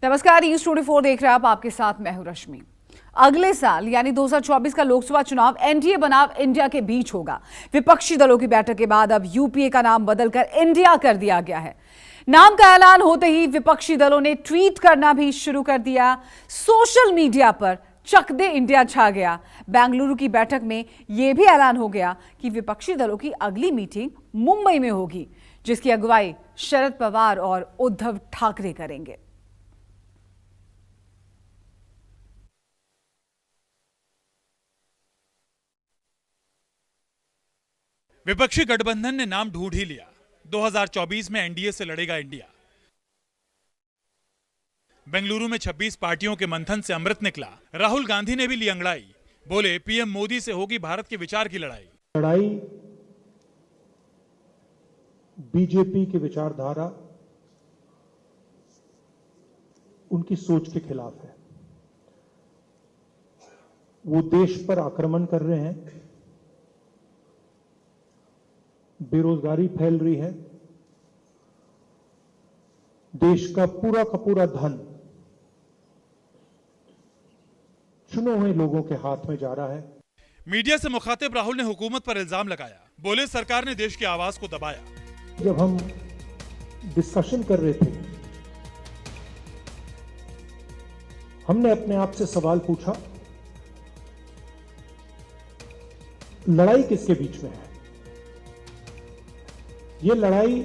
नमस्कार, न्यूज़ 24 देख रहे हैं आप। आपके साथ मैं हूं रश्मि। अगले साल यानी 2024 का लोकसभा चुनाव एनडीए बनाम इंडिया के बीच होगा। विपक्षी दलों की बैठक के बाद अब यूपीए का नाम बदलकर इंडिया कर दिया गया है। नाम का ऐलान होते ही विपक्षी दलों ने ट्वीट करना भी शुरू कर दिया। सोशल मीडिया पर चक दे इंडिया छा गया। बेंगलुरु की बैठक में यह भी ऐलान हो गया कि विपक्षी दलों की अगली मीटिंग मुंबई में होगी, जिसकी अगुवाई शरद पवार और उद्धव ठाकरे करेंगे। विपक्षी गठबंधन ने नाम ढूंढ ही लिया। 2024 में एनडीए से लड़ेगा इंडिया। बेंगलुरु में 26 पार्टियों के मंथन से अमृत निकला। राहुल गांधी ने भी ली अंगड़ाई। बोले पीएम मोदी से होगी भारत के विचार की लड़ाई बीजेपी की विचारधारा, उनकी सोच के खिलाफ है। वो देश पर आक्रमण कर रहे हैं, बेरोजगारी फैल रही है, देश का पूरा धन चुने हुए लोगों के हाथ में जा रहा है। मीडिया से मुखातिब राहुल ने हुकूमत पर इल्जाम लगाया। बोले सरकार ने देश की आवाज को दबाया। जब हम डिस्कशन कर रहे थे, हमने अपने आप से सवाल पूछा, लड़ाई किसके बीच में है? ये लड़ाई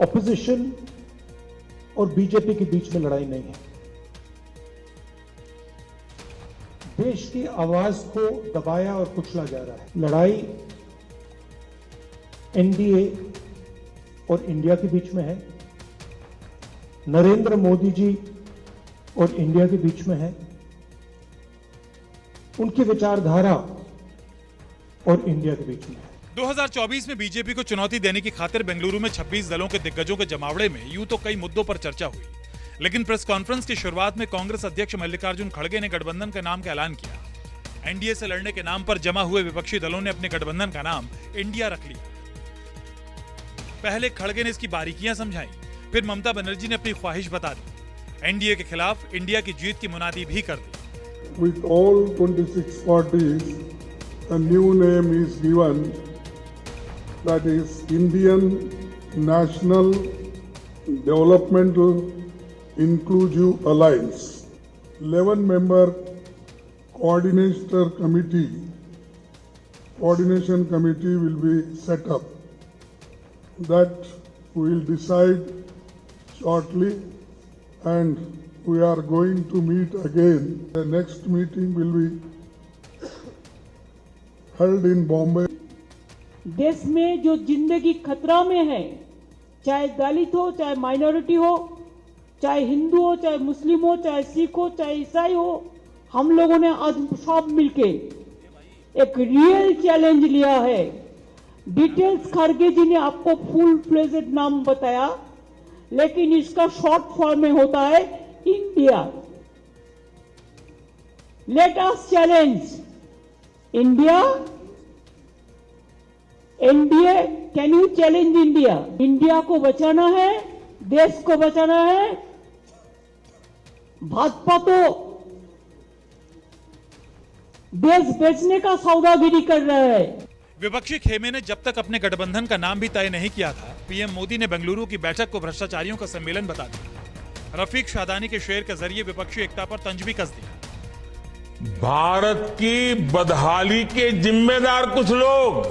ऑपोजिशन और बीजेपी के बीच में लड़ाई नहीं है। देश की आवाज को दबाया और कुचला जा रहा है। लड़ाई एनडीए और इंडिया के बीच में है, नरेंद्र मोदी जी और इंडिया के बीच में है, उनकी विचारधारा और इंडिया के बीच में है। 2024 में बीजेपी को चुनौती देने की खातिर बेंगलुरु में 26 दलों के दिग्गजों के जमावड़े में यूं तो कई मुद्दों पर चर्चा हुई, लेकिन प्रेस कॉन्फ्रेंस की शुरुआत में कांग्रेस अध्यक्ष मल्लिकार्जुन खड़गे ने गठबंधन के नाम का ऐलान किया। एनडीए से लड़ने के नाम पर जमा हुए विपक्षी दलों ने अपने गठबंधन का नाम इंडिया रख लिया। पहले खड़गे ने इसकी बारीकियां समझाई, फिर ममता बनर्जी ने अपनी ख्वाहिश बता दी। एनडीए के खिलाफ इंडिया की जीत की मुनादी भी कर दी। With all 26 parties, a new name is given, that is Indian National Developmental Inclusive Alliance. 11-member coordination committee will be set up. That we will decide shortly, and we are going to meet again. The next meeting will be held in Bombay. देश में जो जिंदगी खतरा में है, चाहे दलित हो, चाहे माइनॉरिटी हो, चाहे हिंदू हो, चाहे मुस्लिम हो, चाहे सिख हो, चाहे ईसाई हो, हम लोगों ने आज सब मिलके एक रियल चैलेंज लिया है। डिटेल्स खड़गे जी ने आपको फुल फ्लेजेड नाम बताया, लेकिन इसका शॉर्ट फॉर्म में होता है India. Let us challenge India. NDA, can you challenge India? India को बचाना है, देश को बचाना है। भाजपा तो देश बेचने का सौदागिरी कर रहा है। विपक्षी खेमे ने जब तक अपने गठबंधन का नाम भी तय नहीं किया था, पीएम मोदी ने बेंगलुरु की बैठक को भ्रष्टाचारियों का सम्मेलन बता दिया। रफीक शादानी के शेर के जरिए विपक्षी एकता पर तंज भी कस दिया। भारत की बदहाली के जिम्मेदार कुछ लोग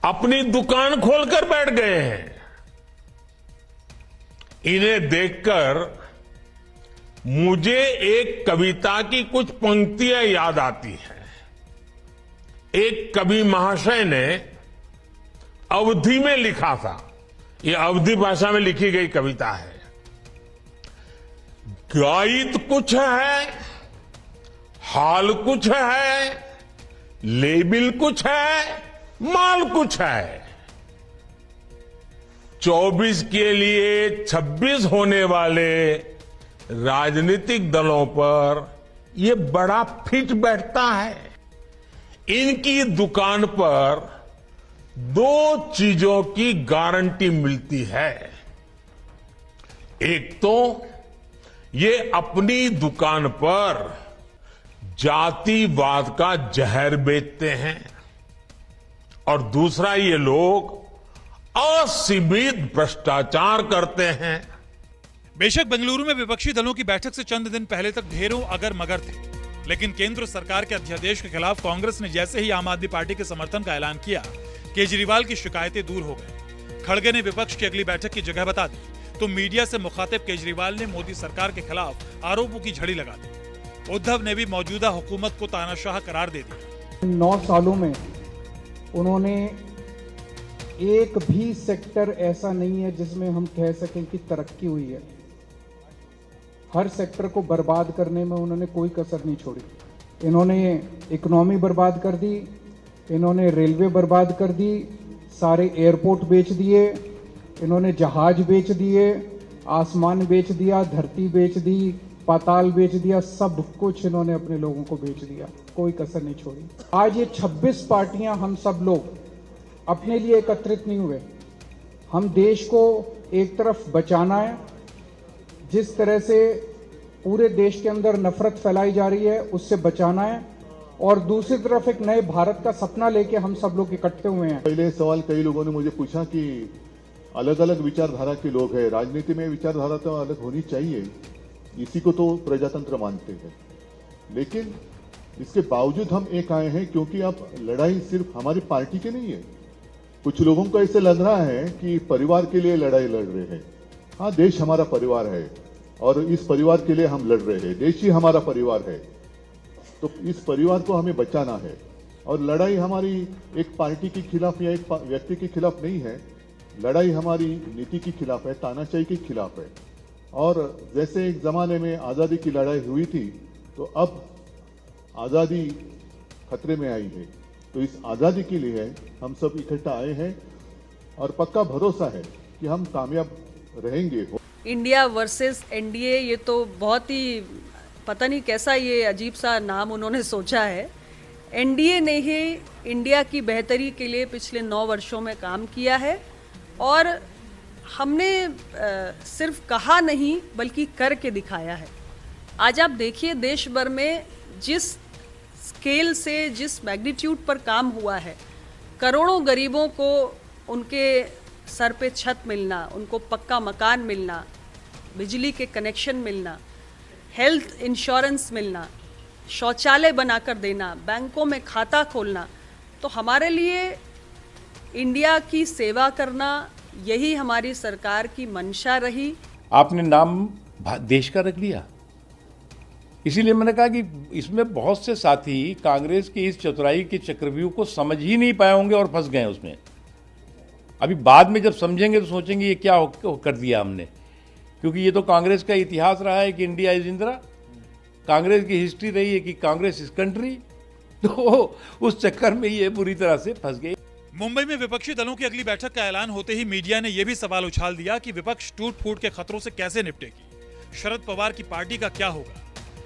अपनी दुकान खोलकर बैठ गए हैं। इन्हें देखकर मुझे एक कविता की कुछ पंक्तियां याद आती हैं। एक कवि महाशय ने अवधी में लिखा था, ये अवधी भाषा में लिखी गई कविता है। गायित कुछ है, हाल कुछ है, लेबिल कुछ है, माल कुछ है। 24 के लिए 26 होने वाले राजनीतिक दलों पर यह बड़ा फिट बैठता है। इनकी दुकान पर दो चीजों की गारंटी मिलती है। एक तो ये अपनी दुकान पर जातिवाद का जहर बेचते हैं और दूसरा ये लोग असीमित भ्रष्टाचार करते हैं। बेशक बेंगलुरु में विपक्षी दलों की बैठक से चंद दिन पहले तक ढेरों अगर मगर थे, लेकिन केंद्र सरकार के अध्यादेश के खिलाफ कांग्रेस ने जैसे ही आम आदमी पार्टी के समर्थन का ऐलान किया, केजरीवाल की शिकायतें दूर हो गई। खड़गे ने विपक्ष की अगली बैठक की जगह बता दी तो मीडिया से मुखातिब केजरीवाल ने मोदी सरकार के खिलाफ आरोपों की झड़ी लगा दी। उद्धव ने भी मौजूदा हुकूमत को तानाशाह करार दे दिया। 9 सालों में उन्होंने एक भी सेक्टर ऐसा नहीं है जिसमें हम कह सकें कि तरक्की हुई है। हर सेक्टर को बर्बाद करने में उन्होंने कोई कसर नहीं छोड़ी। इन्होंने इकोनॉमी बर्बाद कर दी, इन्होंने रेलवे बर्बाद कर दी, सारे एयरपोर्ट बेच दिए, इन्होंने जहाज बेच दिए, आसमान बेच दिया, धरती बेच दी, पाताल बेच दिया, सब कुछ इन्होंने अपने लोगों को बेच दिया, कोई कसर नहीं छोड़ी। आज ये 26 पार्टियां हम सब लोग अपने लिए एकत्रित नहीं हुए। हम देश को एक तरफ बचाना है, जिस तरह से पूरे देश के अंदर नफरत फैलाई जा रही है उससे बचाना है, और दूसरी तरफ एक नए भारत का सपना लेके हम सब लोग इकट्ठे हुए हैं। पहले सवाल कई लोगों ने मुझे पूछा कि अलग अलग विचारधारा के लोग हैं, राजनीति में विचारधारा तो अलग होनी चाहिए, इसी को तो प्रजातंत्र मानते हैं। लेकिन इसके बावजूद हम एक आए हैं क्योंकि अब लड़ाई सिर्फ हमारी पार्टी की नहीं है। कुछ लोगों को ऐसे लग रहा है कि परिवार के लिए लड़ाई लड़ रहे हैं। हाँ, देश हमारा परिवार है और इस परिवार के लिए हम लड़ रहे हैं। देश ही हमारा परिवार है, तो इस परिवार को हमें बचाना है। और लड़ाई हमारी एक पार्टी के खिलाफ या एक व्यक्ति के खिलाफ नहीं है, लड़ाई हमारी नीति के खिलाफ है, तानाशाही के खिलाफ है। और जैसे एक जमाने में आज़ादी की लड़ाई हुई थी, तो अब आज़ादी खतरे में आई है। तो इस आज़ादी के लिए हम सब इकट्ठा आए हैं और पक्का भरोसा है कि हम कामयाब रहेंगे। इंडिया वर्सेस एनडीए, ये तो बहुत ही पता नहीं कैसा ये अजीब सा नाम उन्होंने सोचा है। एनडीए ने ही इंडिया की बेहतरी के लिए पिछले 9 वर्षों में काम किया है और हमने सिर्फ कहा नहीं बल्कि करके दिखाया है। आज आप देखिए देश भर में जिस स्केल से, जिस मैग्नीट्यूड पर काम हुआ है, करोड़ों गरीबों को उनके सर पे छत मिलना, उनको पक्का मकान मिलना, बिजली के कनेक्शन मिलना, हेल्थ इंश्योरेंस मिलना, शौचालय बनाकर देना, बैंकों में खाता खोलना, तो हमारे लिए इंडिया की सेवा करना यही हमारी सरकार की मंशा रही। आपने नाम देश का रख लिया, इसीलिए मैंने कहा कि इसमें बहुत से साथी कांग्रेस की इस चतुराई के चक्रव्यूह को समझ ही नहीं पाए होंगे और फंस गए उसमें। अभी बाद में जब समझेंगे तो सोचेंगे ये क्या कर दिया हमने, क्योंकि ये तो कांग्रेस का इतिहास रहा है कि इंडिया इज इंदिरा, कांग्रेस की हिस्ट्री रही है कि कांग्रेस इज कंट्री, तो उस चक्कर में ये बुरी तरह से फंस गई। मुंबई में विपक्षी दलों की अगली बैठक का ऐलान होते ही मीडिया ने यह भी सवाल उछाल दिया कि विपक्ष टूट फूट के खतरों से कैसे निपटेगी, शरद पवार की पार्टी का क्या होगा।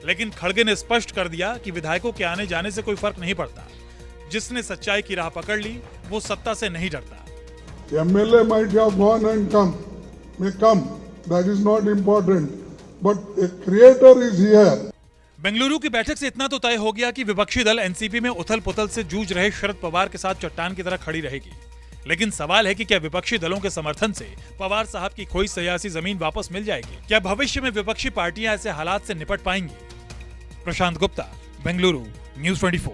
लेकिन खड़गे ने स्पष्ट कर दिया कि विधायकों के आने जाने से कोई फर्क नहीं पड़ता, जिसने सच्चाई की राह पकड़ ली वो सत्ता से नहीं डरता। MLA might have gone and may come, that is not important, but a creator is here. Bengaluru की बैठक से इतना तो तय हो गया कि विपक्षी दल एनसीपी में उथल पुथल से जूझ रहे शरद पवार के साथ चट्टान की तरह खड़ी रहेगी। लेकिन सवाल है कि क्या विपक्षी दलों के समर्थन से पवार साहब की खोई सियासी जमीन वापस मिल जाएगी? क्या भविष्य में विपक्षी पार्टियां ऐसे हालात से निपट पाएंगी? प्रशांत गुप्ता, बेंगलुरु, न्यूज़ 24।